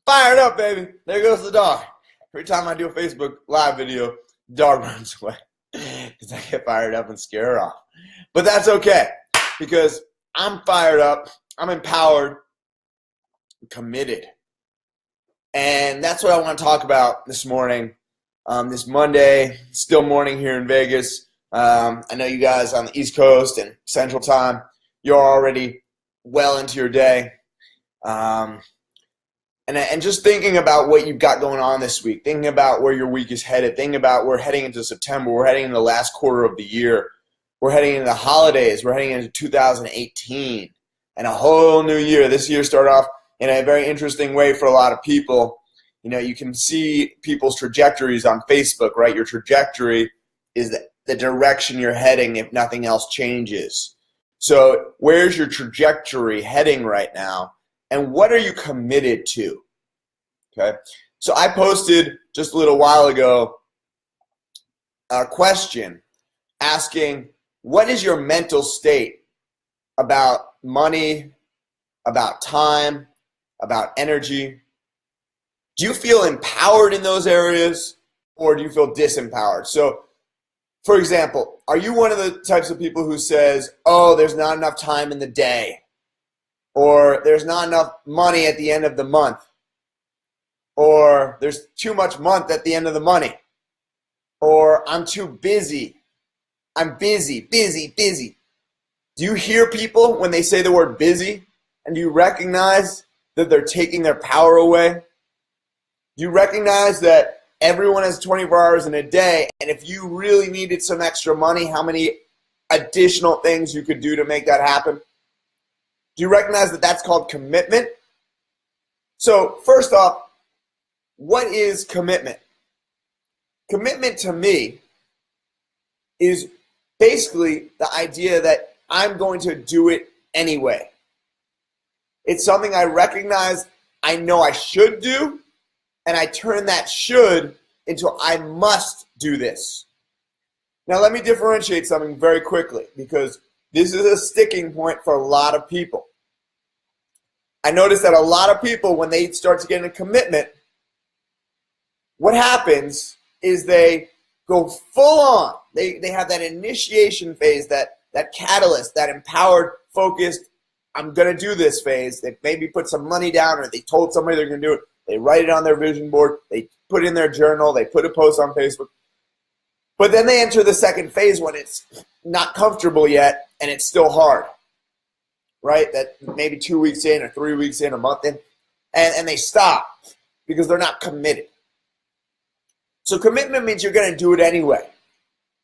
Fired up, baby. There goes the dog. Every time I do a Facebook live video, the dog runs away because I get fired up and scare her off. But that's okay because I'm fired up, I'm empowered, I'm committed. And that's what I want to talk about this morning. This Monday, still morning here in Vegas. I know you guys on the East Coast and Central Time, you're already well into your day. And just thinking about what you've got going on this week, thinking about where your week is headed, thinking about we're heading into September, we're heading into the last quarter of the year, we're heading into the holidays, we're heading into 2018 and a whole new year. This year started off in a very interesting way for a lot of people. You know, you can see people's trajectories on Facebook, right? Your trajectory is the direction you're heading if nothing else changes. So where's your trajectory heading right now? And what are you committed to? Okay. So I posted just a little while ago a question asking, what is your mental state about money, about time, about energy? Do you feel empowered in those areas or do you feel disempowered? So, for example, are you one of the types of people who says, oh, there's not enough time in the day? Or there's not enough money at the end of the month? Or there's too much month at the end of the money? Or I'm too busy. I'm busy, busy, busy. Do you hear people when they say the word busy? And do you recognize that they're taking their power away? Do you recognize that everyone has 24 hours in a day, and if you really needed some extra money, how many additional things you could do to make that happen? Do you recognize that that's called commitment? So first off, what is commitment? Commitment to me is basically the idea that I'm going to do it anyway. It's something I recognize I know I should do, and I turn that should into I must do this. Now let me differentiate something very quickly because this is a sticking point for a lot of people. I notice that a lot of people, when they start to get in a commitment, what happens is they go full on. They have that initiation phase, that catalyst, that empowered, focused, I'm going to do this phase. They maybe put some money down or they told somebody they're going to do it. They write it on their vision board. They put it in their journal. They put a post on Facebook. But then they enter the second phase when it's not comfortable yet and it's still hard, right? That maybe 2 weeks in or 3 weeks in, a month in, and they stop because they're not committed. So commitment means you're going to do it anyway,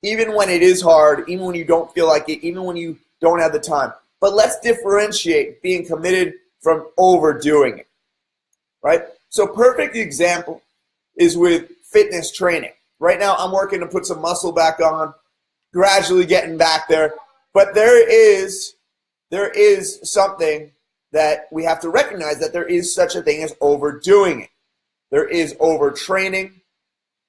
even when it is hard, even when you don't feel like it, even when you don't have the time. But let's differentiate being committed from overdoing it, right? So perfect example is with fitness training. Right now I'm working to put some muscle back on, gradually getting back there. But there is something that we have to recognize, that there is such a thing as overdoing it. There is overtraining.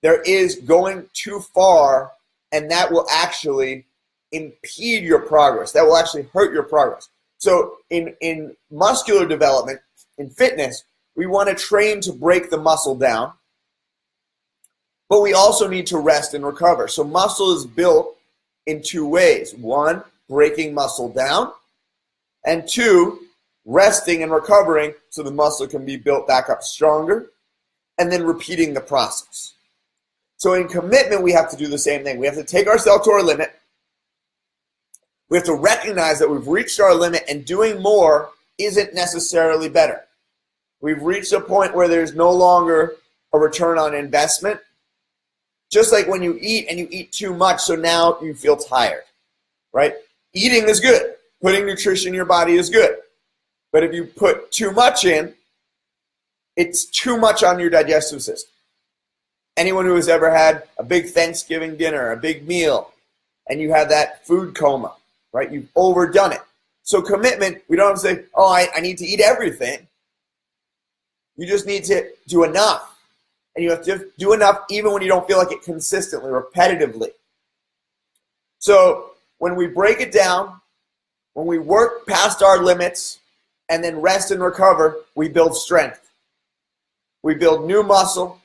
There is going too far, and that will actually impede your progress. That will actually hurt your progress. So in muscular development, in fitness, we want to train to break the muscle down, but we also need to rest and recover. So muscle is built in two ways. One, breaking muscle down, and two, resting and recovering so the muscle can be built back up stronger, and then repeating the process. So in commitment, we have to do the same thing. We have to take ourselves to our limit. We have to recognize that we've reached our limit and doing more isn't necessarily better. We've reached a point where there's no longer a return on investment. Just like when you eat and you eat too much, so now you feel tired, right? Eating is good. Putting nutrition in your body is good. But if you put too much in, it's too much on your digestive system. Anyone who has ever had a big Thanksgiving dinner, a big meal, and you have that food coma, right? You've overdone it. So commitment, we don't have to say, oh, I need to eat everything. You just need to do enough. And you have to do enough even when you don't feel like it consistently, repetitively. So when we break it down, when we work past our limits and then rest and recover, we build strength. we build new muscle,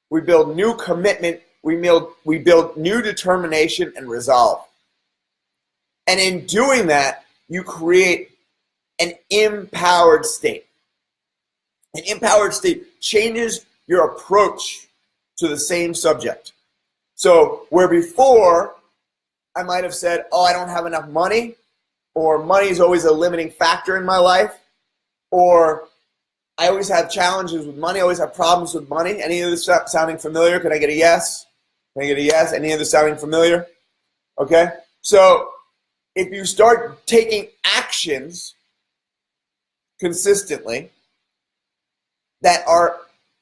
we build new commitment, we build new determination and resolve. And in doing that, you create an empowered state. An empowered state changes your approach to the same subject. So where before I might have said, oh, I don't have enough money, or money is always a limiting factor in my life, or I always have challenges with money, I always have problems with money. Any of this sounding familiar? Can I get a yes? Can I get a yes? Any of this sounding familiar? Okay. So if you start taking actions consistently that are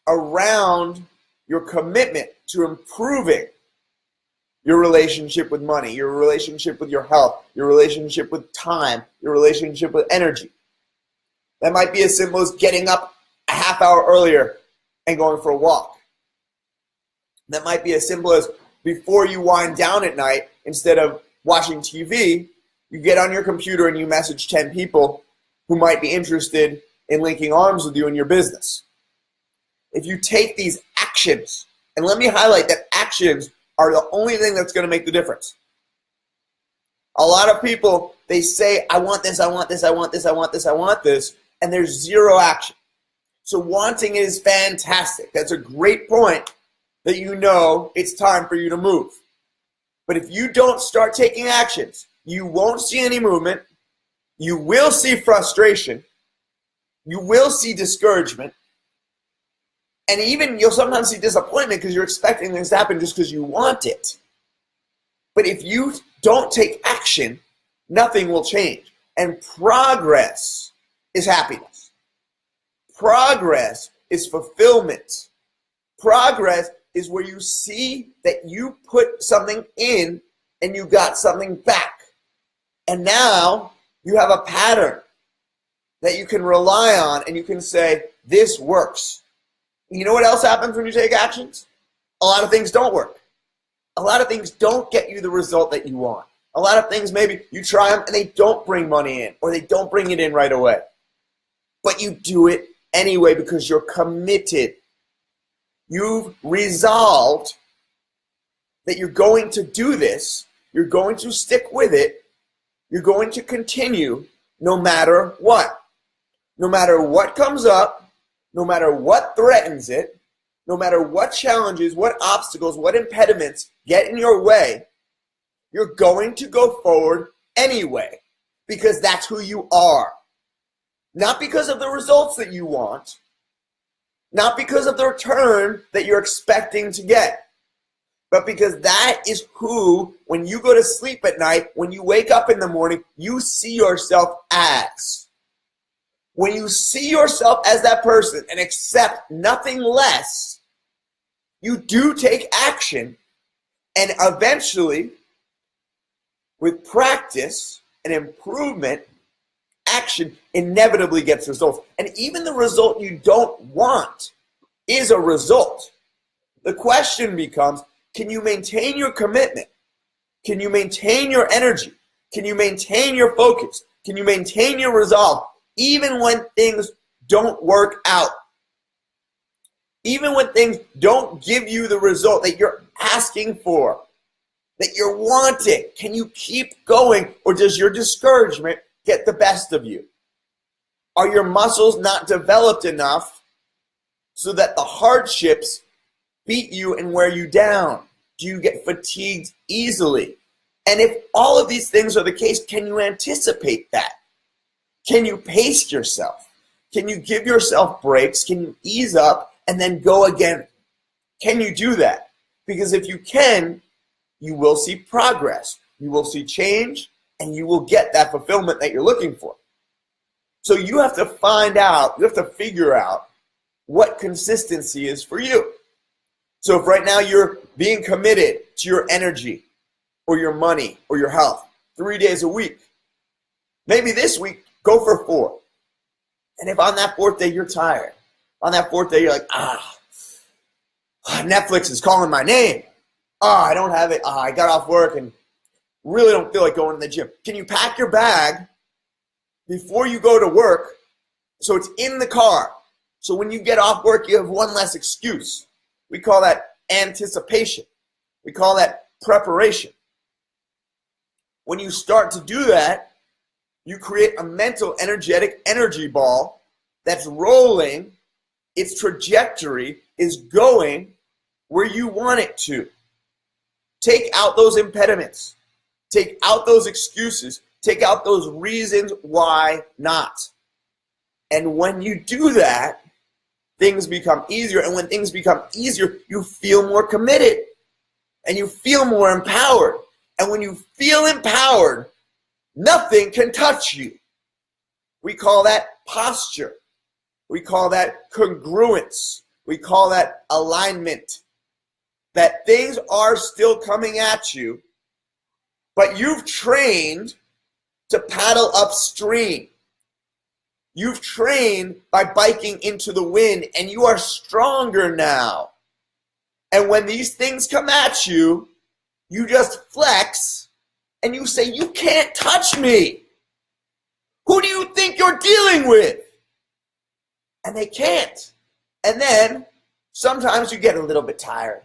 around your commitment to improving your relationship with money, your relationship with your health, your relationship with time, your relationship with energy. That might be as simple as getting up a half hour earlier and going for a walk. That might be as simple as before you wind down at night, instead of watching TV, you get on your computer and you message 10 people who might be interested in linking arms with you in your business. If you take these actions, and let me highlight that actions are the only thing that's going to make the difference. A lot of people, they say, I want this, I want this, I want this, I want this, I want this, and there's zero action. So wanting is fantastic. That's a great point that you know it's time for you to move. But if you don't start taking actions, you won't see any movement. You will see frustration. You will see discouragement. And even you'll sometimes see disappointment because you're expecting things to happen just because you want it. But if you don't take action, nothing will change. And progress is happiness. Progress is fulfillment. Progress is where you see that you put something in and you got something back. And now you have a pattern that you can rely on and you can say, this works. You know what else happens when you take actions? A lot of things don't work. A lot of things don't get you the result that you want. A lot of things, maybe you try them and they don't bring money in, or they don't bring it in right away. But you do it anyway because you're committed. You've resolved that you're going to do this. You're going to stick with it. You're going to continue no matter what. No matter what comes up, no matter what threatens it, no matter what challenges, what obstacles, what impediments get in your way, you're going to go forward anyway because that's who you are. Not because of the results that you want, not because of the return that you're expecting to get, but because that is who, when you go to sleep at night, when you wake up in the morning, you see yourself as. When you see yourself as that person and accept nothing less, you do take action, and eventually, with practice and improvement, action inevitably gets results. And even the result you don't want is a result. The question becomes, can you maintain your commitment? Can you maintain your energy? Can you maintain your focus? Can you maintain your resolve? Even when things don't work out, even when things don't give you the result that you're asking for, that you're wanting, can you keep going, or does your discouragement get the best of you? Are your muscles not developed enough so that the hardships beat you and wear you down? Do you get fatigued easily? And if all of these things are the case, can you anticipate that? Can you pace yourself? Can you give yourself breaks? Can you ease up and then go again? Can you do that? Because if you can, you will see progress. You will see change, and you will get that fulfillment that you're looking for. So you have to find out, you have to figure out what consistency is for you. So if right now you're being committed to your energy or your money or your health 3 days a week, maybe this week, go for 4. And if on that 4th day you're tired, on that 4th day you're like, Netflix is calling my name. I don't have it. I got off work and really don't feel like going to the gym. Can you pack your bag before you go to work so it's in the car? So when you get off work, you have one less excuse. We call that anticipation. We call that preparation. When you start to do that, you create a mental, energetic energy ball that's rolling. Its trajectory is going where you want it to. Take out those impediments. Take out those excuses. Take out those reasons why not. And when you do that, things become easier. And when things become easier, you feel more committed. And you feel more empowered. And when you feel empowered, nothing can touch you. We call that posture. We call that congruence. We call that alignment. That things are still coming at you, but you've trained to paddle upstream. You've trained by biking into the wind, and you are stronger now. And when these things come at you, you just flex and you say, you can't touch me. Who do you think you're dealing with? And they can't. And then sometimes you get a little bit tired.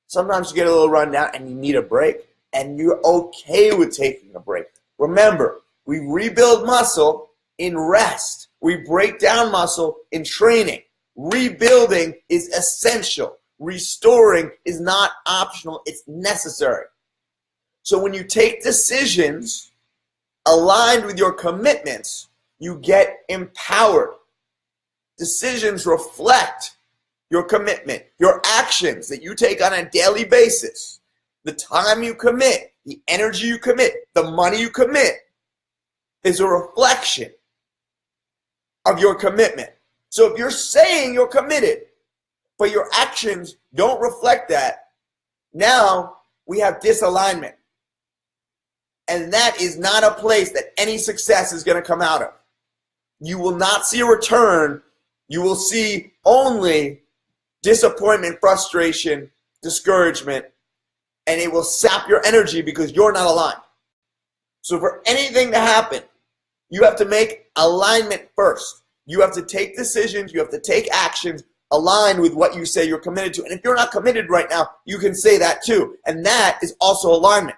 Sometimes you get a little run down and you need a break. And you're okay with taking a break. Remember, we rebuild muscle in rest. We break down muscle in training. Rebuilding is essential. Restoring is not optional. It's necessary. So when you take decisions aligned with your commitments, you get empowered. Decisions reflect your commitment, your actions that you take on a daily basis, the time you commit, the energy you commit, the money you commit is a reflection of your commitment. So if you're saying you're committed, but your actions don't reflect that, now we have disalignment. And that is not a place that any success is going to come out of. You will not see a return. You will see only disappointment, frustration, discouragement, and it will sap your energy because you're not aligned. So for anything to happen, you have to make alignment first. You have to take decisions. You have to take actions aligned with what you say you're committed to. And if you're not committed right now, you can say that too. And that is also alignment.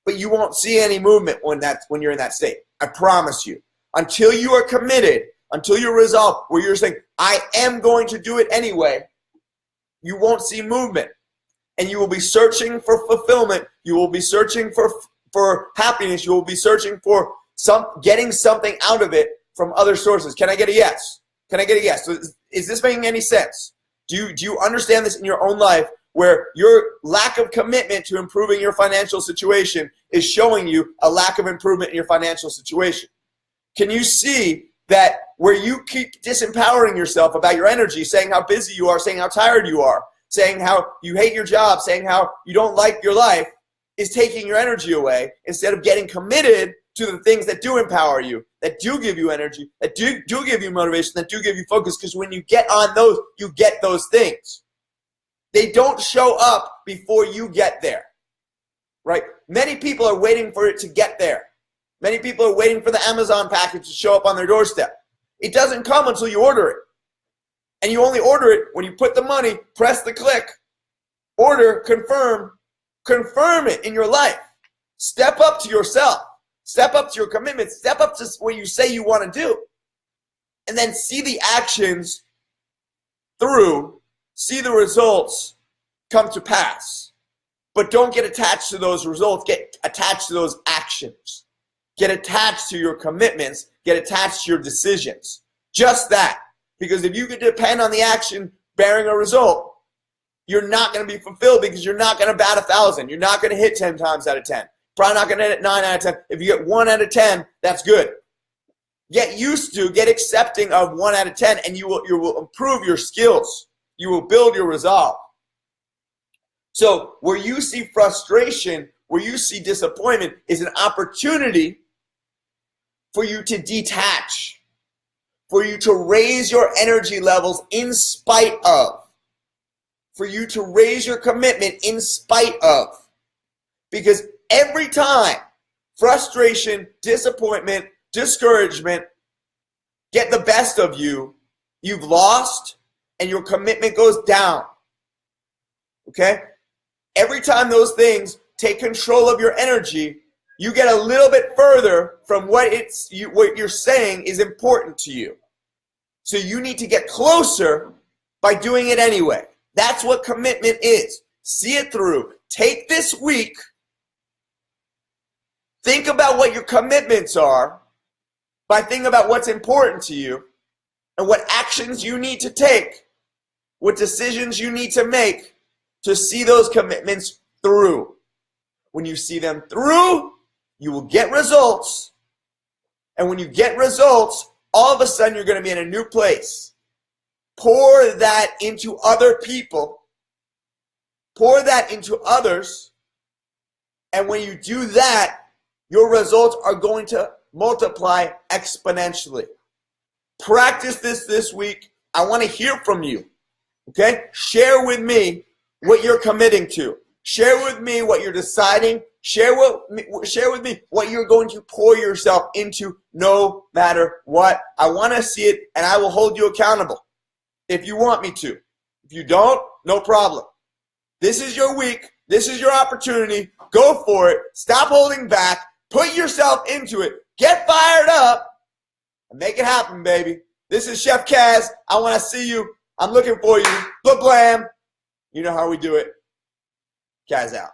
But you won't see any movement when you're in that state. I promise you. Until you are committed, until you're resolved, where you're saying, I am going to do it anyway, you won't see movement. And you will be searching for fulfillment. You will be searching for happiness. You will be searching for getting something out of it from other sources. Can I get a yes? Can I get a yes? So is this making any sense? Do you understand this in your own life, where your lack of commitment to improving your financial situation is showing you a lack of improvement in your financial situation? Can you see that where you keep disempowering yourself about your energy, saying how busy you are, saying how tired you are, saying how you hate your job, saying how you don't like your life, is taking your energy away instead of getting committed to the things that do empower you, that do give you energy, that do give you motivation, that do give you focus? Because when you get on those, you get those things. They don't show up before you get there, right? Many people are waiting for it to get there. Many people are waiting for the Amazon package to show up on their doorstep. It doesn't come until you order it. And you only order it when you put the money, press the click, order, confirm it in your life. Step up to yourself. Step up to your commitment. Step up to what you say you want to do. And then see the actions through. See the results come to pass. But don't get attached to those results. Get attached to those actions. Get attached to your commitments. Get attached to your decisions. Just that. Because if you could depend on the action bearing a result, you're not going to be fulfilled, because you're not going to bat 1,000. You're not going to hit 10 times out of 10. Probably not going to hit 9 out of 10. If you get 1 out of 10, that's good. Get used to, get accepting of 1 out of 10, and you will improve your skills. You will build your resolve. So where you see frustration, where you see disappointment, is an opportunity for you to detach, for you to raise your energy levels in spite of, for you to raise your commitment in spite of. Because every time frustration, disappointment, discouragement get the best of you, you've lost, and your commitment goes down. Okay? Every time those things take control of your energy, you get a little bit further from what you're saying is important to you. So you need to get closer by doing it anyway. That's what commitment is. See it through. Take this week, think about what your commitments are by thinking about what's important to you and what actions you need to take, what decisions you need to make to see those commitments through. When you see them through, you will get results. And when you get results, all of a sudden you're going to be in a new place. Pour that into other people. Pour that into others. And when you do that, your results are going to multiply exponentially. Practice this week. I want to hear from you. Okay? Share with me what you're committing to. Share with me what you're deciding. Share with me what you're going to pour yourself into no matter what. I want to see it, and I will hold you accountable if you want me to. If you don't, no problem. This is your week. This is your opportunity. Go for it. Stop holding back. Put yourself into it. Get fired up and make it happen, baby. This is Chef Kaz. I want to see you. I'm looking for you. Blam. You know how we do it. Kaz out.